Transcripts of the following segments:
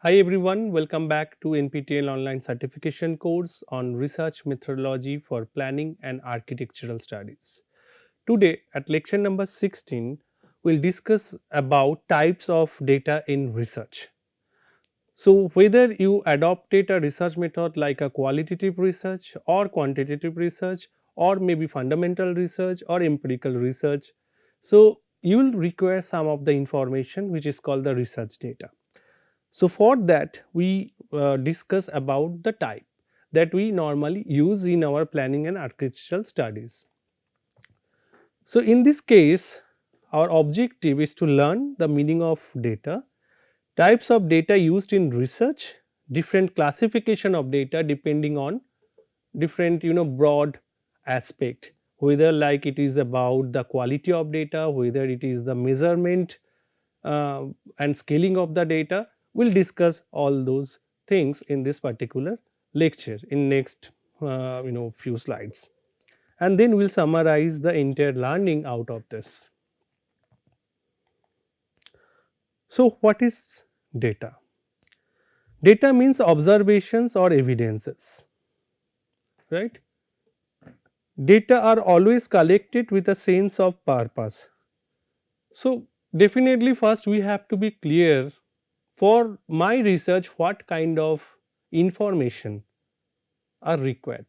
Hi everyone, welcome back to NPTEL online certification course on research methodology for planning and architectural studies. Today at lecture number 16, we'll discuss about types of data in research. So whether you adopted a research method like a qualitative research or quantitative research or maybe fundamental research or empirical research, so you will require some of the information which is called the research data. So, for that we discuss about the type that we normally use in our planning and architectural studies. So, in this case our objective is to learn the meaning of data, types of data used in research, different classification of data depending on different broad aspect, whether like it is about the quality of data, whether it is the measurement uh, and scaling of the data. We will discuss all those things in this particular lecture in next few slides, and then we will summarize the entire learning out of this. So, what is data? Data means observations or evidences, right? Data are always collected with a sense of purpose. So, definitely first we have to be clear for my research what kind of information are required.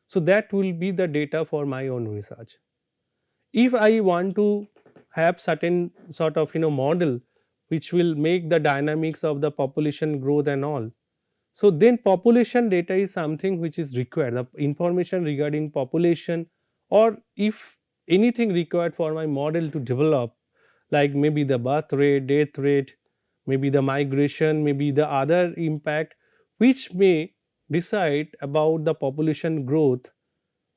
So, that will be the data for my own research. If I want to have certain sort of model which will make the dynamics of the population growth and all, so then population data is something which is required, the information regarding population, or if anything required for my model to develop, like maybe the birth rate, death rate, maybe the migration, maybe the other impact which may decide about the population growth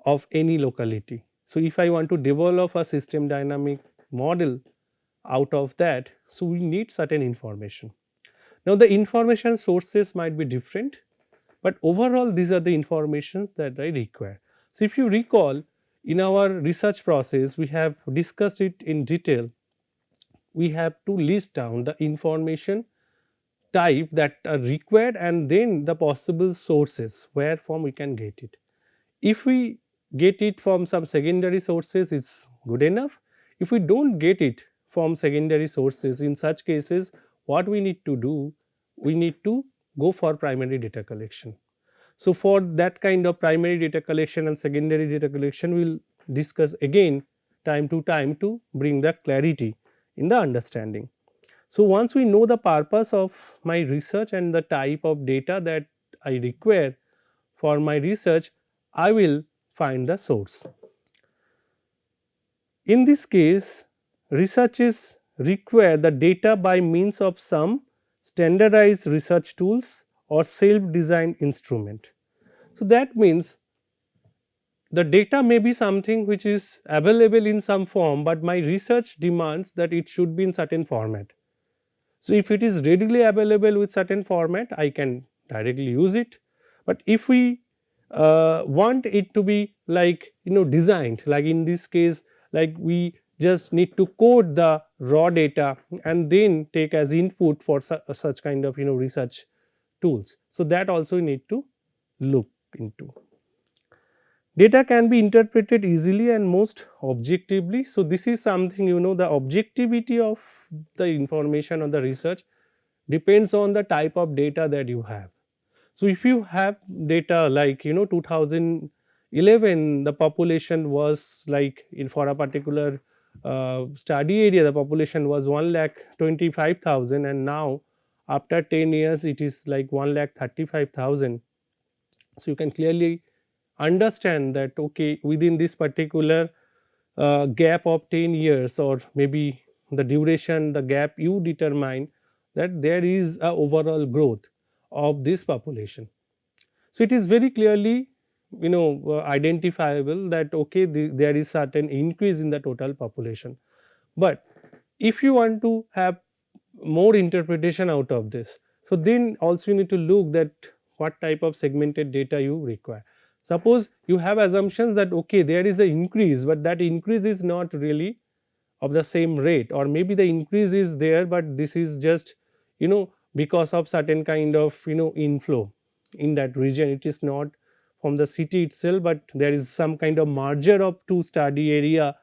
of any locality. So, if I want to develop a system dynamic model out of that, so we need certain information. Now, the information sources might be different, but overall these are the informations that I require. So, if you recall, in our research process we have discussed it in detail. We have to list down the information type that are required and then the possible sources where from we can get it. If we get it from some secondary sources, it's good enough. If we don't get it from secondary sources, in such cases what we need to do, we need to go for primary data collection. So, for that kind of primary data collection and secondary data collection, we will discuss again time to time to bring the clarity in the understanding. So, once we know the purpose of my research and the type of data that I require for my research, I will find the source. In this case, researchers require the data by means of some standardized research tools or self designed instrument. So, that means the data may be something which is available in some form, but my research demands that it should be in certain format. So, if it is readily available with certain format, I can directly use it, but if we want it to be like designed, like in this case, like we just need to code the raw data and then take as input for such kind of research tools. So, that also we need to look into. Data can be interpreted easily and most objectively. So, this is something the objectivity of the information or the research depends on the type of data that you have. So, if you have data like 2011 the population was like for a particular study area, the population was 1,25,000, and now after 10 years it is like 1,35,000. So, you can clearly understand that okay, within this particular gap of 10 years or maybe the duration, the gap you determine, that there is a overall growth of this population. So, it is very clearly identifiable that okay, there is certain increase in the total population. But if you want to have more interpretation out of this, so then also you need to look that what type of segmented data you require. Suppose you have assumptions that okay, there is an increase, but that increase is not really of the same rate, or maybe the increase is there, but this is just because of certain kind of inflow in that region. It is not from the city itself, but there is some kind of merger of two study area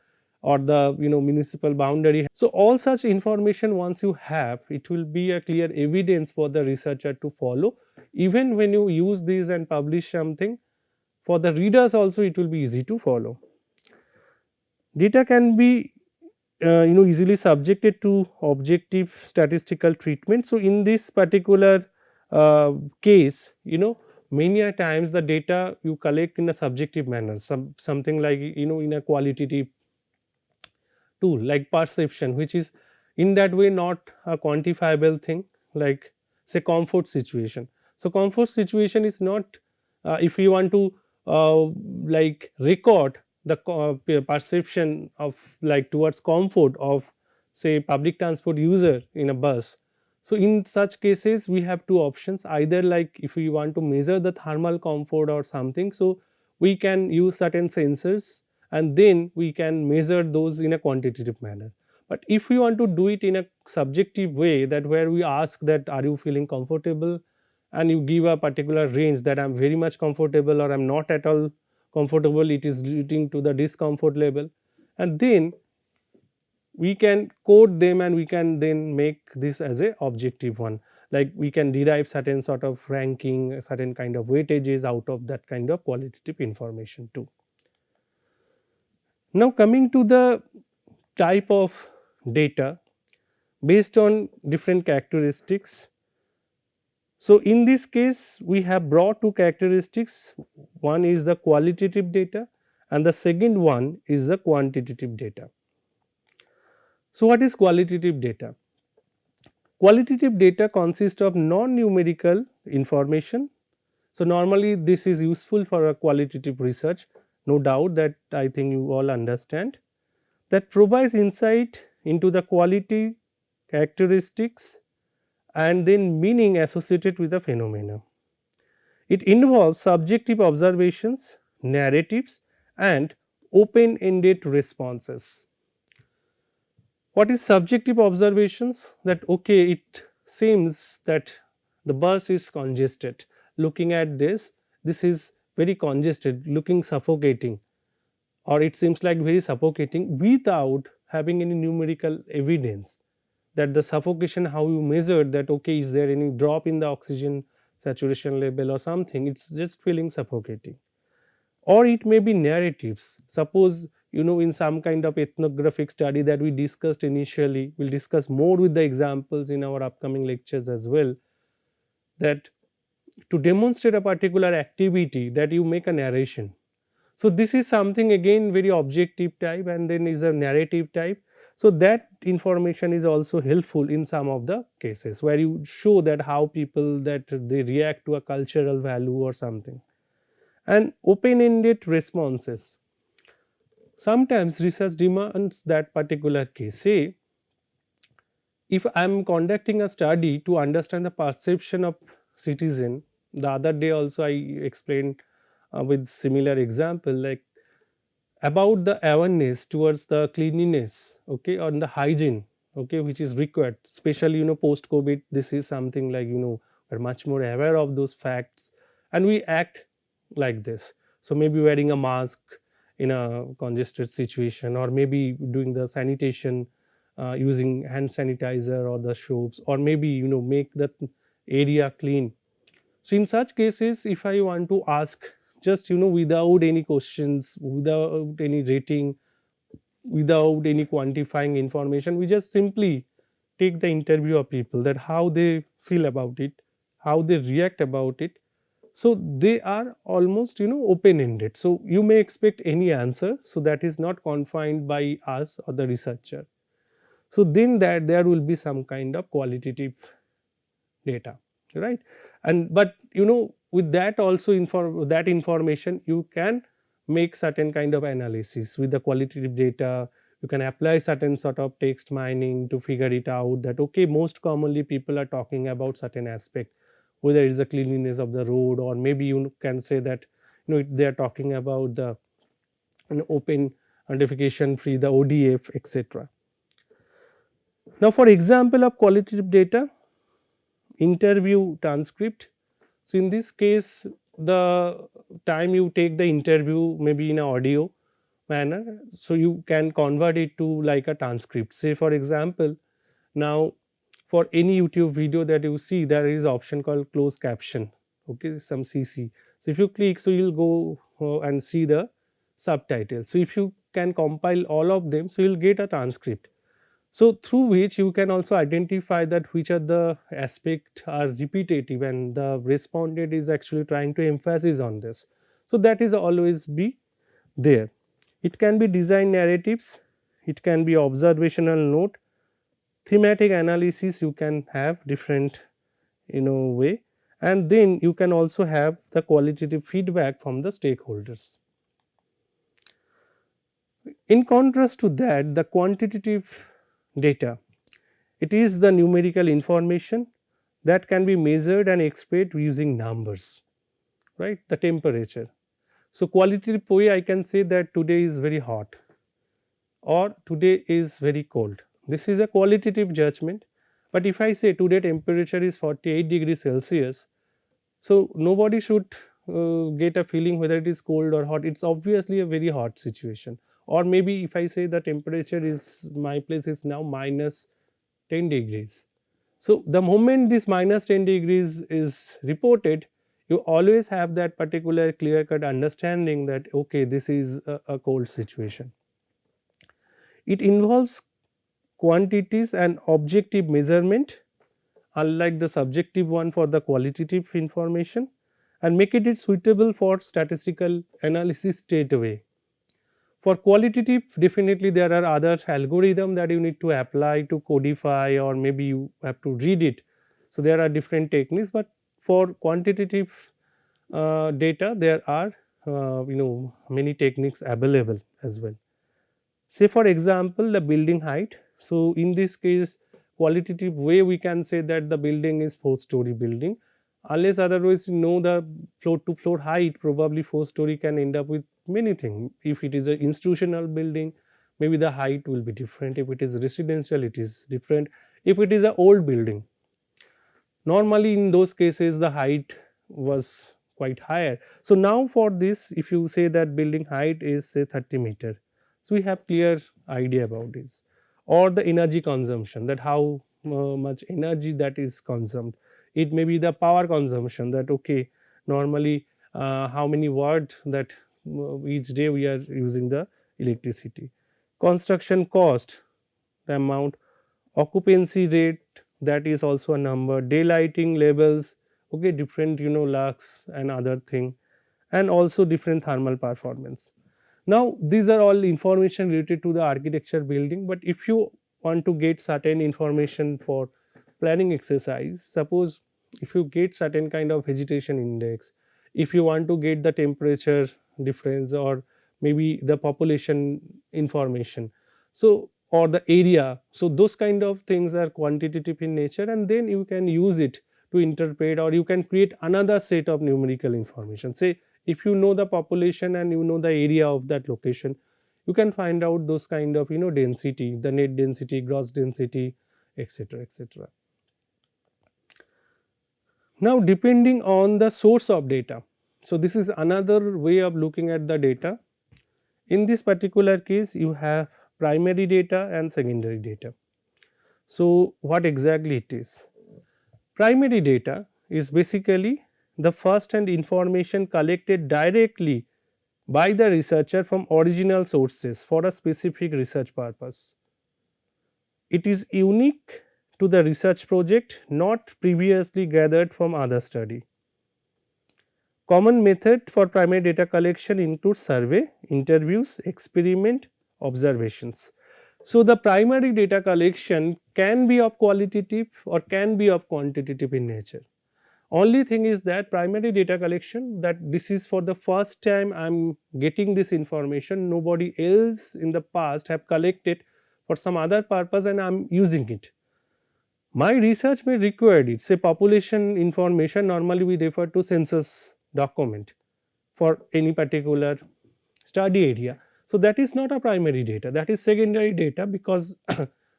or the municipal boundary. So all such information, once you have, it will be a clear evidence for the researcher to follow. Even when you use these and publish something, for the readers also it will be easy to follow. Data can be easily subjected to objective statistical treatment. So in this particular case, many a times the data you collect in a subjective manner, something like in a qualitative tool like perception, which is in that way not a quantifiable thing, like say comfort situation. So comfort situation is not, if you want to like record the perception of like towards comfort of say public transport user in a bus. So in such cases we have two options, either like if we want to measure the thermal comfort or something, so we can use certain sensors and then we can measure those in a quantitative manner. But if we want to do it in a subjective way, that where we ask that are you feeling comfortable, and you give a particular range that I'm very much comfortable or I'm not at all comfortable, it is leading to the discomfort level, and then we can code them and we can then make this as a objective one, like we can derive certain sort of ranking, certain kind of weightages out of that kind of qualitative information too. Now coming to the type of data based on different characteristics. So in this case we have brought two characteristics, one is the qualitative data and the second one is the quantitative data. So what is qualitative data? Qualitative data consists of non-numerical information. So normally this is useful for a qualitative research, no doubt, that I think you all understand, that provides insight into the quality, characteristics and then meaning associated with the phenomena. It involves subjective observations, narratives and open ended responses. What is subjective observations? That okay, it seems that the bus is congested. Looking at this is very congested, looking suffocating, or it seems like very suffocating without having any numerical evidence that the suffocation, how you measured that, okay, is there any drop in the oxygen saturation level or something, it's just feeling suffocating. Or it may be narratives. Suppose in some kind of ethnographic study that we discussed initially, we'll discuss more with the examples in our upcoming lectures as well, that to demonstrate a particular activity that you make a narration. So this is something again very objective type and then is a narrative type. So that information is also helpful in some of the cases where you show that how people that they react to a cultural value or something. And open ended responses, sometimes research demands that particular case. Say if I am conducting a study to understand the perception of citizen, the other day also I explained with similar example, like about the awareness towards the cleanliness, okay, or the hygiene, okay, which is required, especially post COVID. This is something like we're much more aware of those facts and we act like this. So maybe wearing a mask in a congested situation, or maybe doing the sanitation using hand sanitizer or the soaps, or maybe make the area clean. So in such cases, if I want to ask just without any questions, without any rating, without any quantifying information, we just simply take the interview of people, that how they feel about it, how they react about it. So they are almost open ended, so you may expect any answer, so that is not confined by us or the researcher. So then that there will be some kind of qualitative data, right? And but with that also that information you can make certain kind of analysis with the qualitative data. You can apply certain sort of text mining to figure it out, that okay, most commonly people are talking about certain aspect, whether it is the cleanliness of the road, or maybe you can say that they are talking about the open and defecation free, the ODF, etc. Now for example of qualitative data, interview transcript. So in this case, the time you take the interview maybe in a audio manner, so you can convert it to like a transcript. Say for example, now for any YouTube video that you see, there is option called closed caption, okay, some CC. So if you click, so you'll go and see the subtitles. So if you can compile all of them, so you'll get a transcript. So through which you can also identify that which are the aspect are repetitive and the respondent is actually trying to emphasize on this. So that is always be there. It can be design narratives, it can be observational note, thematic analysis, you can have different way, and then you can also have the qualitative feedback from the stakeholders. In contrast to that, the quantitative data, it is the numerical information that can be measured and expressed using numbers, right, the temperature. So qualitative way, I can say that today is very hot or today is very cold. This is a qualitative judgment. But if I say today temperature is 48 degrees Celsius, so nobody should get a feeling whether it is cold or hot. It's obviously a very hot situation. Or maybe if I say the temperature is, my place is now minus 10 degrees. So the moment this minus 10 degrees is reported, you always have that particular clear cut understanding that okay, this is a cold situation. It involves quantities and objective measurement, unlike the subjective one for the qualitative information, and make it suitable for statistical analysis straight away. For qualitative, definitely there are other algorithm that you need to apply to codify, or maybe you have to read it. So there are different techniques, but for quantitative data there are many techniques available as well. Say for example, the building height. So in this case, qualitative way we can say that the building is 4-story building, unless otherwise you know the floor to floor height, probably 4-story can end up with many things. If it is an institutional building, maybe the height will be different. If it is residential, it is different. If it is an old building, normally in those cases the height was quite higher. So now for this, if you say that building height is say 30 meter, so we have clear idea about this. Or the energy consumption, that how much energy that is consumed. It may be the power consumption, that okay, normally how many watt that each day we are using the electricity. Construction cost, the amount. Occupancy rate, that is also a number. Daylighting levels, okay, different lux and other thing, and also different thermal performance. Now these are all information related to the architecture building, but if you want to get certain information for planning exercise, suppose if you get certain kind of vegetation index, if you want to get the temperature difference, or maybe the population information, so or the area, so those kind of things are quantitative in nature, and then you can use it to interpret, or you can create another set of numerical information. Say if you know the population and you know the area of that location, you can find out those kind of density, the net density, gross density, etc., etc. Now depending on the source of data, so this is another way of looking at the data. In this particular case, you have primary data and secondary data. So what exactly it is? Primary data is basically the first hand information collected directly by the researcher from original sources for a specific research purpose. It is unique to the research project, not previously gathered from other study. Common method for primary data collection includes survey, interviews, experiment, observations. So the primary data collection can be of qualitative or can be of quantitative in nature. Only thing is that primary data collection, that this is for the first time I am getting this information, nobody else in the past have collected for some other purpose and I am using it. My research may require it. Say population information, normally we refer to census document for any particular study area. So that is not a primary data, that is secondary data, because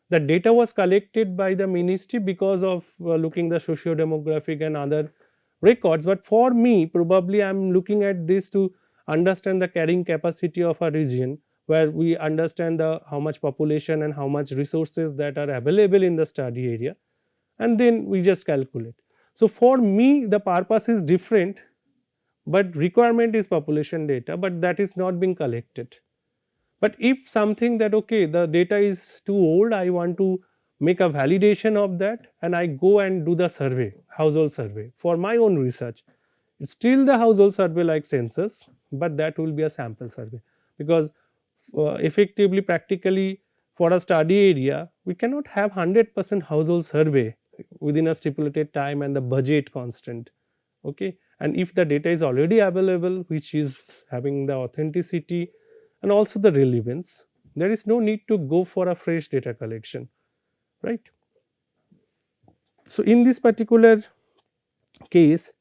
The data was collected by the ministry because of looking the socio-demographic and other records, but for me probably I am looking at this to understand the carrying capacity of a region, where we understand the how much population and how much resources that are available in the study area, and then we just calculate. So for me the purpose is different, but requirement is population data, but that is not being collected. But if something that okay, the data is too old, I want to make a validation of that, and I go and do the survey, household survey for my own research. It's still the household survey like census, but that will be a sample survey, because effectively practically for a study area we cannot have 100% household survey within a stipulated time and the budget constant. Okay, and if the data is already available, which is having the authenticity and also the relevance, there is no need to go for a fresh data collection, right? So in this particular case,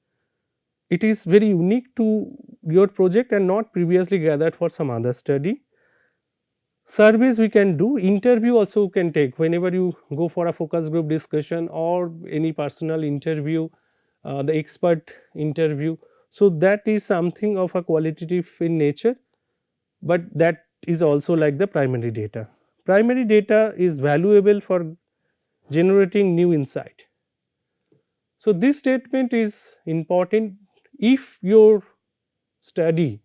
it is very unique to your project and not previously gathered for some other study. Surveys we can do, interview also can take whenever you go for a focus group discussion or any personal interview, the expert interview. So that is something of a qualitative in nature, but that is also like the primary data. Primary data is valuable for generating new insight. So this statement is important. If your study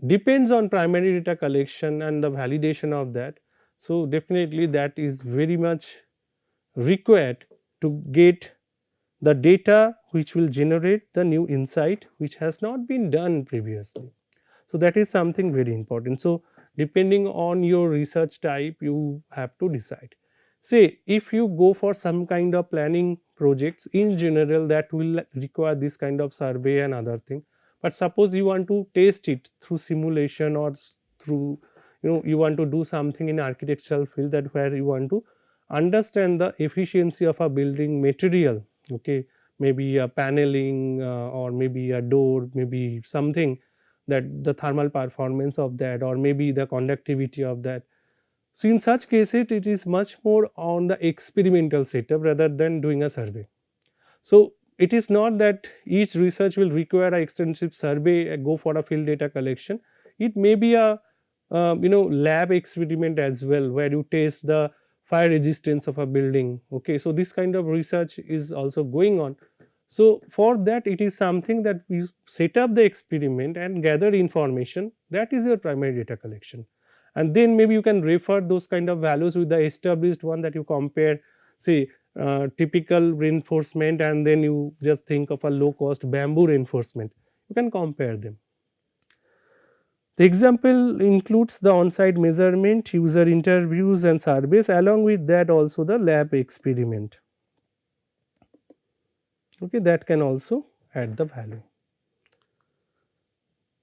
depends on primary data collection and the validation of that, so definitely that is very much required to get the data which will generate the new insight which has not been done previously. So that is something very important. So depending on your research type, you have to decide. Say if you go for some kind of planning projects in general, that will require this kind of survey and other thing. But suppose you want to test it through simulation or through, you want to do something in architectural field, that where you want to understand the efficiency of a building material. Okay, maybe a paneling or maybe a door, maybe something, that the thermal performance of that or maybe the conductivity of that. So in such cases it is much more on the experimental setup rather than doing a survey. So it is not that each research will require an extensive survey, go for a field data collection. It may be a lab experiment as well, where you test the fire resistance of a building. Okay, so this kind of research is also going on. So for that it is something that you set up the experiment and gather information, that is your primary data collection, and then maybe you can refer those kind of values with the established one that you compare, say typical reinforcement, and then you just think of a low cost bamboo reinforcement, you can compare them. The example includes the on-site measurement, user interviews and surveys, along with that also the lab experiment. Okay, that can also add the value.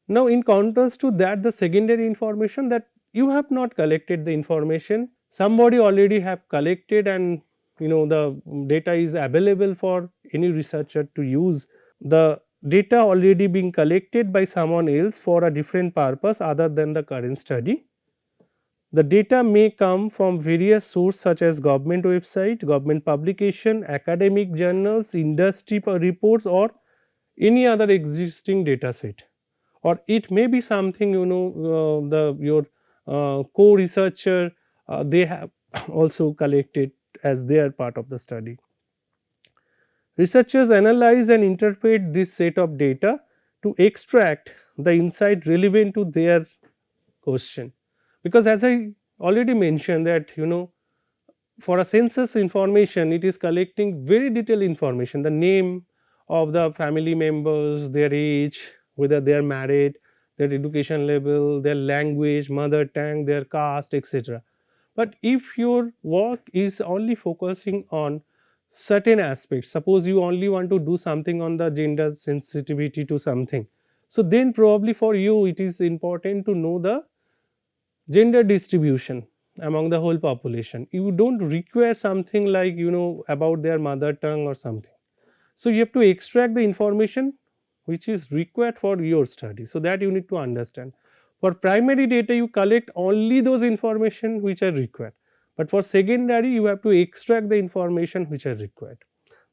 Now in contrast to that, the secondary information, that you have not collected the information, somebody already have collected, and the data is available for any researcher to use. The data already being collected by someone else for a different purpose other than the current study. The data may come from various sources such as government website, government publication, academic journals, industry reports, or any other existing data set, or it may be something the your co-researcher they have also collected as their part of the study. Researchers analyze and interpret this set of data to extract the insight relevant to their question, because as I already mentioned that for a census information, it is collecting very detailed information, the name of the family members, their age, whether they are married, their education level, their language, mother tongue, their caste, etc. But if your work is only focusing on certain aspects, suppose you only want to do something on the gender sensitivity to something, so then probably for you it is important to know the gender distribution among the whole population. You don't require something like about their mother tongue or something. So you have to extract the information which is required for your study, so that you need to understand. For primary data, you collect only those information which are required, but for secondary you have to extract the information which are required.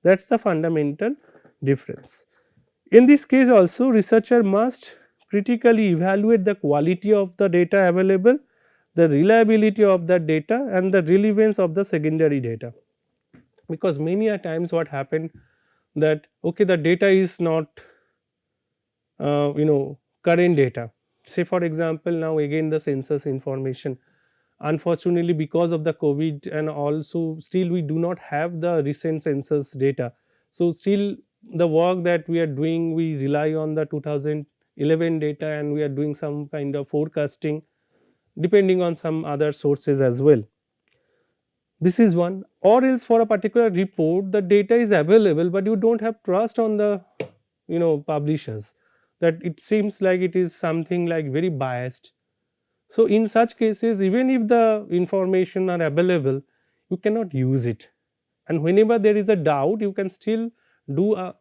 That is the fundamental difference. In this case also, researcher must critically evaluate the quality of the data available, the reliability of the data and the relevance of the secondary data, because many a times what happened that okay, the data is not current data. Say for example, now again the census information, unfortunately because of the COVID and also still we do not have the recent census data. So still the work that we are doing, we rely on the 2011 data and we are doing some kind of forecasting depending on some other sources as well. This is one. Or else for a particular report the data is available but you do not have trust on the publishers, that it seems like it is something like very biased. So in such cases, even if the information are available, you cannot use it, and whenever there is a doubt you can still do a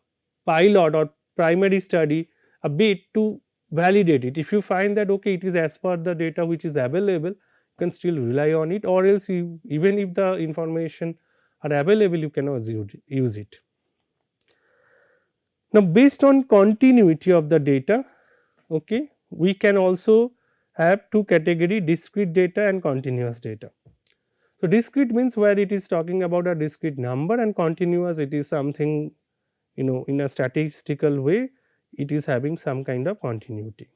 pilot or primary study a bit to validate it. If you find that okay, it is as per the data which is available, you can still rely on it, or else you, even if the information are available, you cannot use it. Now based on continuity of the data, okay, we can also have two category: discrete data and continuous data. So discrete means where it is talking about a discrete number, and continuous it is something in a statistical way it is having some kind of continuity.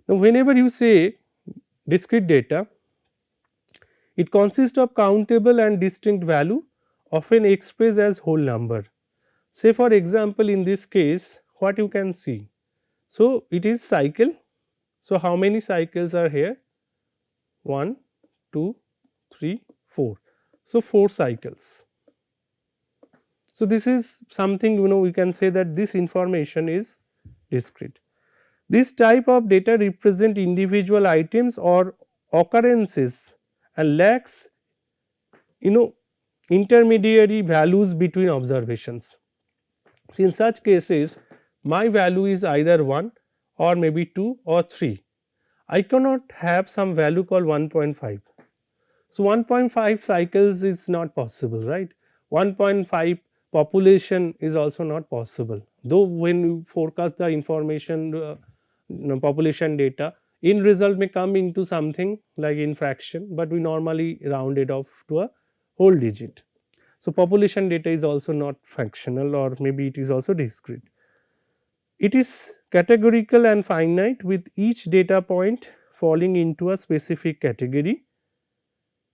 Now whenever you say discrete data, it consists of countable and distinct value often expressed as whole number. Say for example, in this case what you can see, so it is cycle. So how many cycles are here? 1, 2, 3, 4. So 4 cycles. So this is something we can say that this information is discrete. This type of data represent individual items or occurrences and lacks intermediary values between observations. So in such cases my value is either 1 or maybe 2 or 3. I cannot have some value called 1.5. So 1.5 cycles is not possible, right? 1.5 population is also not possible, though when you forecast the information population data, in result may come into something like in fraction, but we normally round it off to a whole digit. So population data is also not fractional, or maybe it is also discrete. It is categorical and finite, with each data point falling into a specific category.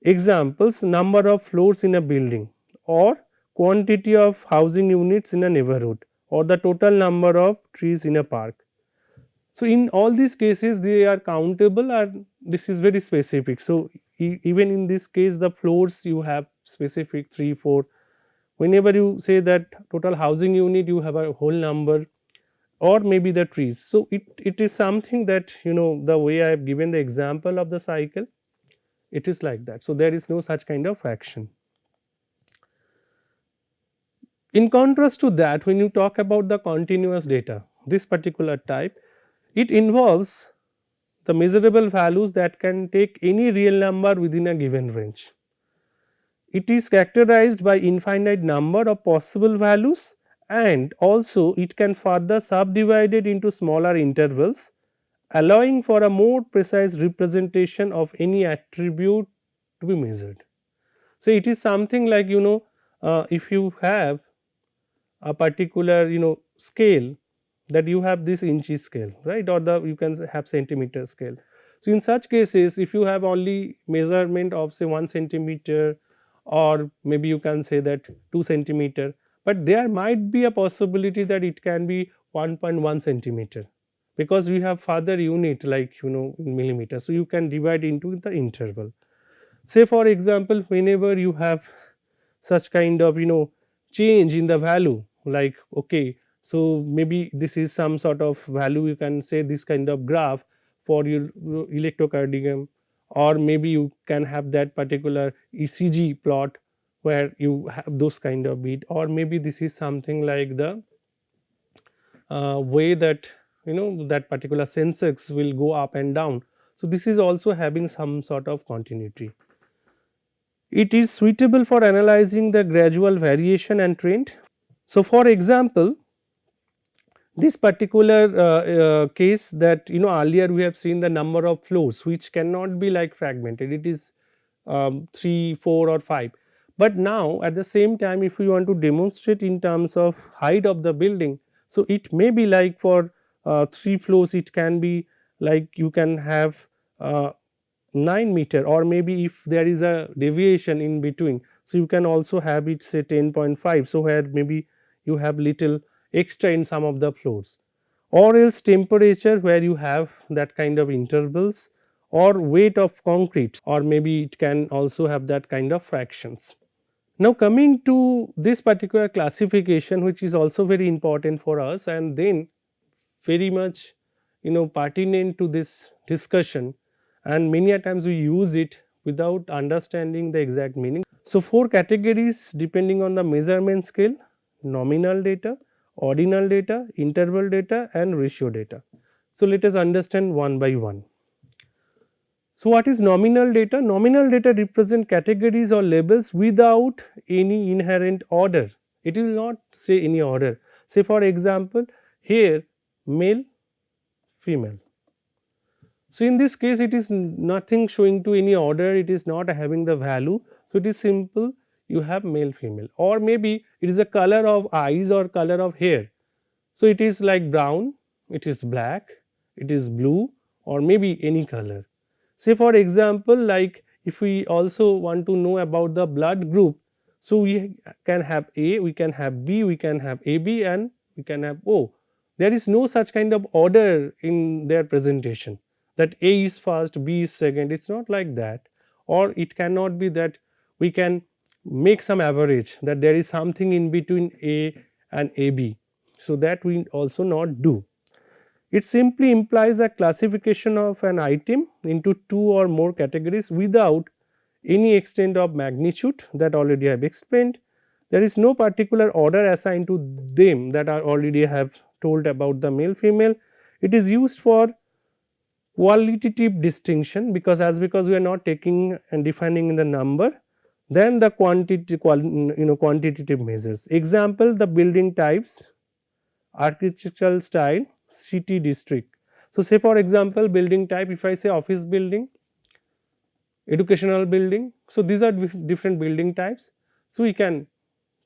Examples: number of floors in a building, or quantity of housing units in a neighborhood, or the total number of trees in a park. So in all these cases they are countable, and this is very specific. So even in this case the floors you have specific 3, 4. Whenever you say that total housing unit, you have a whole number, or maybe the trees. So it is something that the way I have given the example of the cycle, it is like that. So there is no such kind of action. In contrast to that, when you talk about the continuous data, this particular type, it involves the measurable values that can take any real number within a given range. It is characterized by infinite number of possible values, and also it can further subdivided into smaller intervals, allowing for a more precise representation of any attribute to be measured. So it is something like if you have a particular scale, that you have this inches scale, right, or the you can have centimeter scale. So in such cases, if you have only measurement of say 1 centimeter, or maybe you can say that 2 centimeter, but there might be a possibility that it can be 1.1 centimeter, because we have further unit like in millimeter. So you can divide into the interval. Say for example, whenever you have such kind of change in the value, like okay, so maybe this is some sort of value, you can say this kind of graph for your electrocardiogram, or maybe you can have that particular ECG plot where you have those kind of bit, or maybe this is something like the way that that particular sensex will go up and down. So this is also having some sort of continuity. It is suitable for analyzing the gradual variation and trend. So, for example, this particular case that earlier we have seen the number of floors which cannot be like fragmented, it is 3, 4 or 5. But now at the same time, if we want to demonstrate in terms of height of the building, so it may be like for 3 floors it can be like you can have 9 meter, or maybe if there is a deviation in between, so you can also have it say 10.5. So, where maybe you have little extra in some of the floors, or else temperature where you have that kind of intervals, or weight of concrete, or maybe it can also have that kind of fractions. Now, coming to this particular classification, which is also very important for us, and then very much pertinent to this discussion, and many a times we use it without understanding the exact meaning. So, 4 categories depending on the measurement scale: nominal data, ordinal data, interval data and ratio data. So, let us understand one by one. So, what is nominal data? Nominal data represent categories or labels without any inherent order. It will not say any order. Say for example, here male, female. So, in this case it is nothing showing to any order, it is not having the value. So, it is simple, you have male, female, or maybe it is a color of eyes or color of hair. So, it is like brown, it is black, it is blue, or maybe any color. Say for example, like if we also want to know about the blood group, so we can have A, we can have B, we can have AB and we can have O. There is no such kind of order in their presentation, that A is first, B is second, it is not like that. Or it cannot be that we can make some average, that there is something in between A and AB. So, that we also not do. It simply implies a classification of an item into 2 or more categories without any extent of magnitude, that already I have explained. There is no particular order assigned to them, that I already have told about the male female. It is used for qualitative distinction, because we are not taking and defining in the number, then the quantitative measures. Example, the building types, architectural style, city district. So, say for example, building type, if I say office building, educational building, so these are different building types. So, we can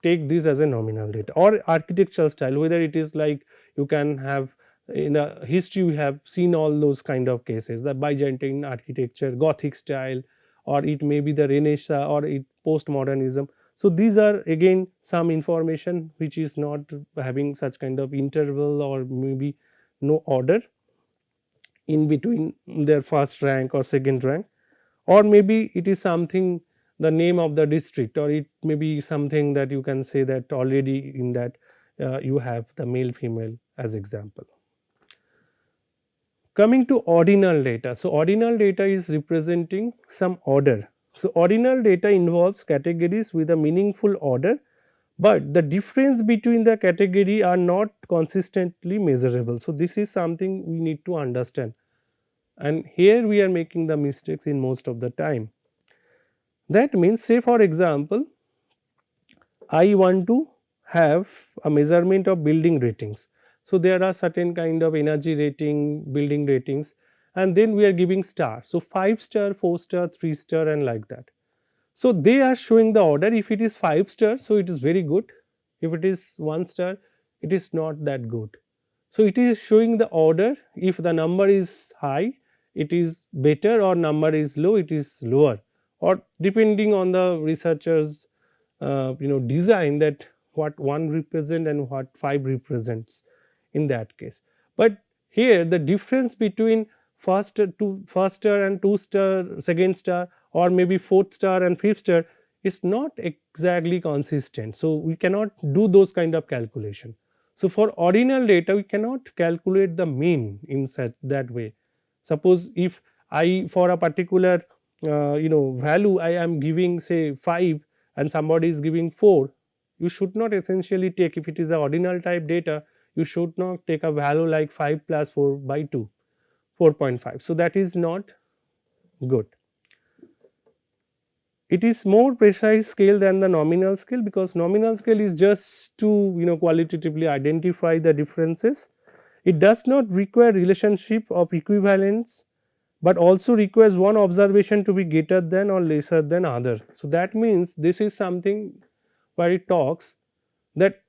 take this as a nominal data. Or architectural style, whether it is like you can have in the history we have seen all those kind of cases, the Byzantine architecture, Gothic style, or it may be the Renaissance or it postmodernism. So, these are again some information which is not having such kind of interval or maybe no order in between their first rank or second rank, or maybe it is something the name of the district, or it may be something that you can say that already in that you have the male female as example. Coming to ordinal data. So, ordinal data is representing some order. So, ordinal data involves categories with a meaningful order, but the difference between the category are not consistently measurable. So, this is something we need to understand, and here we are making the mistakes in most of the time. That means, say for example, I want to have a measurement of building ratings. So, there are certain kind of energy rating, building ratings, and then we are giving star. So, 5 star, 4 star, 3 star and like that. So, they are showing the order. If it is 5 star, so it is very good. If it is 1 star, it is not that good. So, it is showing the order. If the number is high, it is better, or number is low, it is lower, or depending on the researchers design, that what 1 represent and what 5 represents in that case. But here the difference between first star and 2 star, second star, or maybe 4th star and 5th star is not exactly consistent. So, we cannot do those kind of calculation. So, for ordinal data we cannot calculate the mean in such that way. Suppose if I, for a particular value, I am giving say 5 and somebody is giving 4, you should not essentially take, if it is a ordinal type data, you should not take a value like 5 plus 4 by 2, 4.5. So, that is not good. it is more precise scale than the nominal scale, because nominal scale is just to qualitatively identify the differences. It does not require relationship of equivalence, but also requires one observation to be greater than or lesser than other. So, that means this is something where it talks that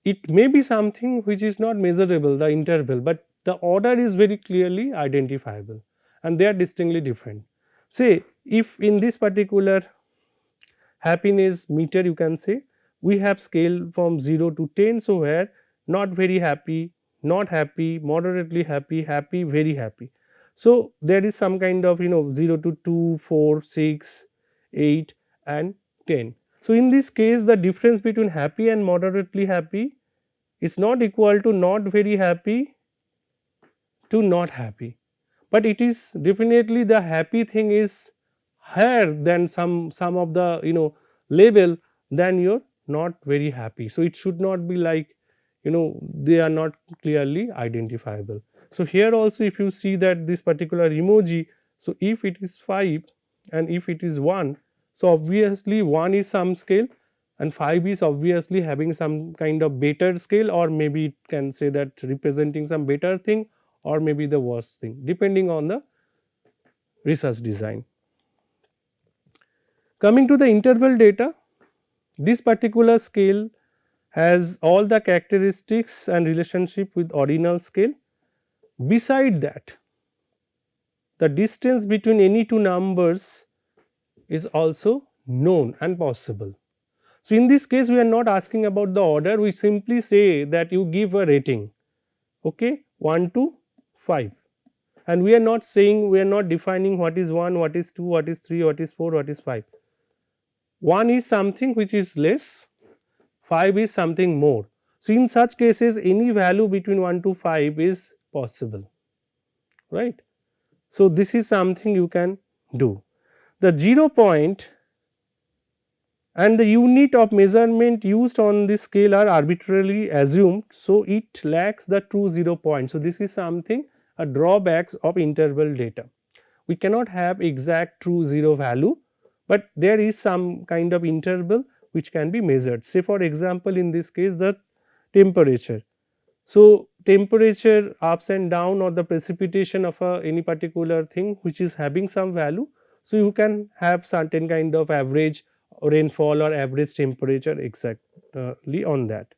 it may be something which is not measurable, the interval, but the order is very clearly identifiable and they are distinctly different. Say if in this particular happiness meter, you can say we have scale from 0 to 10. So, where not very happy, not happy, moderately happy, happy, very happy. So, there is some kind of 0 to 2, 4, 6, 8 and 10. So, in this case the difference between happy and moderately happy is not equal to not very happy to not happy, but it is definitely the happy thing is higher than some of the label than you're not very happy. So, it should not be like they are not clearly identifiable. So, here also if you see that this particular emoji, so if it is 5 and if it is 1, so obviously 1 is some scale and 5 is obviously having some kind of better scale, or maybe it can say that representing some better thing or maybe the worst thing depending on the research design. Coming to the interval data, this particular scale has all the characteristics and relationship with ordinal scale. Beside that, the distance between any two numbers is also known and possible. So, in this case we are not asking about the order, we simply say that you give a rating, okay, 1 to 5, and we are not saying, we are not defining what is 1, what is 2, what is 3, what is 4, what is 5. 1 is something which is less, 5 is something more. So, in such cases any value between 1 to 5 is possible, right. So, this is something you can do. The 0 point and the unit of measurement used on this scale are arbitrarily assumed. So, it lacks the true 0 point. So, this is something a drawbacks of interval data. We cannot have exact true 0 value, but there is some kind of interval which can be measured. Say for example, in this case the temperature. So, temperature ups and down or the precipitation of any particular thing which is having some value. So, you can have certain kind of average rainfall or average temperature exactly on that.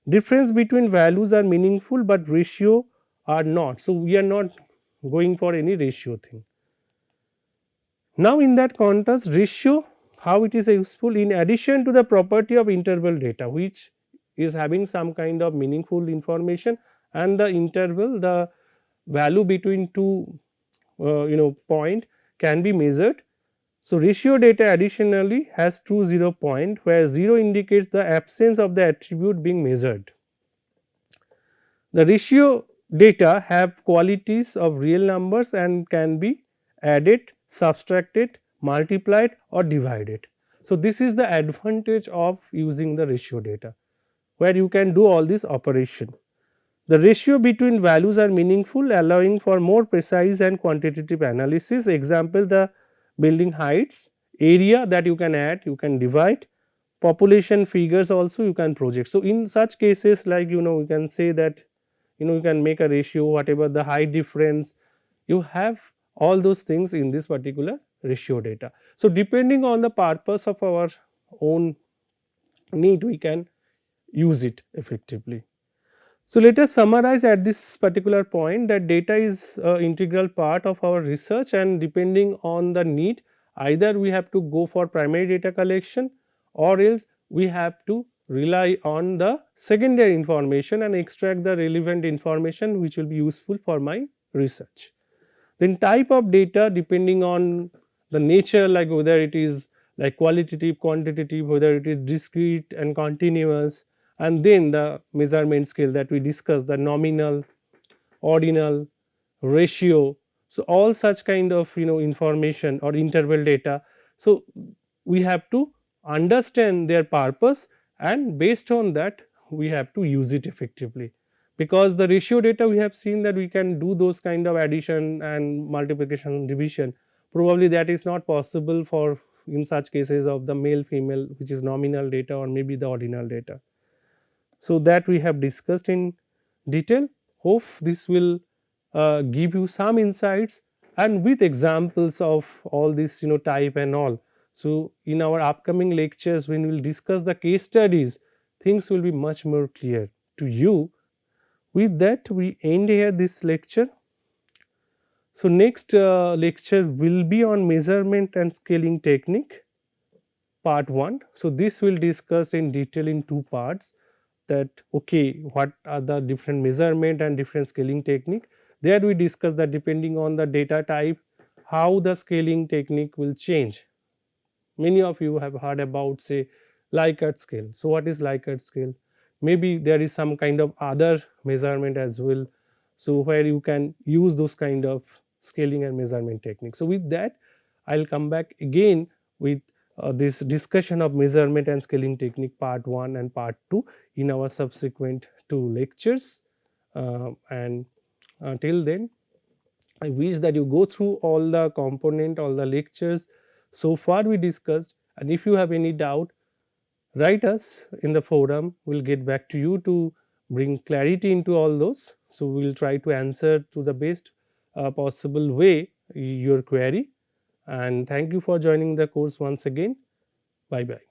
Difference between values are meaningful, but ratio are not. So, we are not going for any ratio thing. Now, in that contrast, ratio, how it is useful in addition to the property of interval data, which is having some kind of meaningful information, and the interval, the value between two point can be measured. So, ratio data additionally has true 0 point, where 0 indicates the absence of the attribute being measured. The ratio data have qualities of real numbers and can be added, subtracted, multiplied or divided. So, this is the advantage of using the ratio data, where you can do all this operation. The ratio between values are meaningful, allowing for more precise and quantitative analysis. Example, the building heights, area that you can add, you can divide, population figures also you can project. So, in such cases like you can say that you can make a ratio, whatever the height difference, you have all those things in this particular ratio data. So, depending on the purpose of our own need, we can use it effectively. So, let us summarize at this particular point that data is an integral part of our research, and depending on the need, either we have to go for primary data collection or else we have to rely on the secondary information and extract the relevant information which will be useful for my research. Then type of data, depending on the nature, like whether it is like qualitative, quantitative, whether it is discrete and continuous, and then the measurement scale that we discussed, the nominal, ordinal, ratio. So, all such kind of information or interval data. So, we have to understand their purpose, and based on that we have to use it effectively, because the ratio data we have seen that we can do those kind of addition and multiplication and division. Probably that is not possible for in such cases of the male female, which is nominal data or maybe the ordinal data. So that we have discussed in detail. Hope this will give you some insights, and with examples of all this type and all. So in our upcoming lectures, when we will discuss the case studies, things will be much more clear to you. With that, we end here this lecture. So next lecture will be on measurement and scaling technique, part 1. So this will discuss in detail in two parts, that okay, what are the different measurement and different scaling technique. There we discuss that depending on the data type, how the scaling technique will change. Many of you have heard about, say, Likert scale. So what is Likert scale? Maybe there is some kind of other measurement as well, so where you can use those kind of scaling and measurement techniques. So with that, I'll come back again with this discussion of measurement and scaling technique part 1 and part 2 in our subsequent 2 lectures. And till then, I wish that you go through all the component, all the lectures so far we discussed, and if you have any doubt, write us in the forum. We'll get back to you to bring clarity into all those. So we'll try to answer to the best possible way your query. And thank you for joining the course once again. Bye bye.